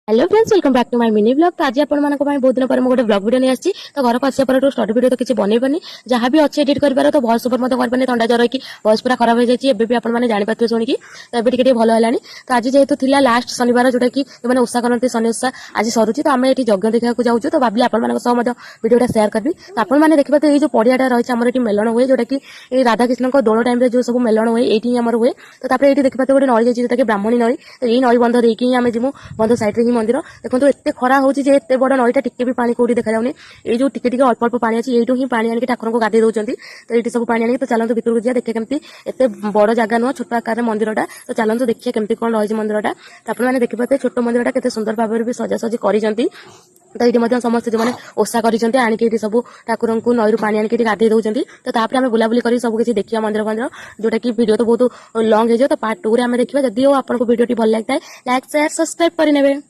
Hello friends, welcome back to my mini blog. तो आज आपण मानक बहुत दिन पर गोटे ब्लॉग वीडियो नहीं आसी। तो घर को आसिया पर स्टडी वीडियो तो किसी बनई पानी जहाँ भी अच्छे एडिट कर तो भॉइस ओवर मत कर थंडा जर कि भॉइस पूरा खराब हो जाए भी आपने जापारे शुणिकी। तो ये टे भल है। तो आज जेहेतु थिला लास्ट शनिवार जोटा कि मैंने ओषा करते शनि ओषा आज सरुची। तो आम ये यज्ञ देखा जाऊँ। तो भाविली आपटा सेयार करी। तो आपने देखिए ये जो पड़ियाटा रही है मेलन हुए जोटा कि राधाकृष्ण दोल टाइम जो सब मेलन हुए ये हुए। तो देखिए गोटे नई जाइए जोटा कि ब्राह्मणी नई। तो ये नई बंध देखिए आम जीमु बंध सैड्रे मंदिर देखो एत खरा हो एत बड़ नईटा टिके भी पानी कौटी देखा जाऊनी। ये जो टिके अल्प अल्प पानी अच्छी यू ही पानी आनिक ठाकुर को गाधे दौरान। तो ये सब पानी आनिक तो चलते भितर को जा देखिए केमती एत बड़ जगह नुह छोट आकार मंदिरटा। तो चलते देखिए केमती कौन रही मंदिरटा। तो आपने देखिए छोट मंदिरटा केते सुंदर भाव में भी सजासजी कर। तो ये समस्त जो मैंने ओषा कर आनिक सब ठाकुर को नईरू पानी आनिक गाधे दौरान। तो तापर आम बुलाबुली कर सब किसी देखिए मंदिर मंदिर जोटा कि वीडियो तो बहुत लंग हो। तो पार्ट 2 रे आम देखिए जदि आपको वीडियो भल लगता है लाइक शेयर सब्सक्राइब करें।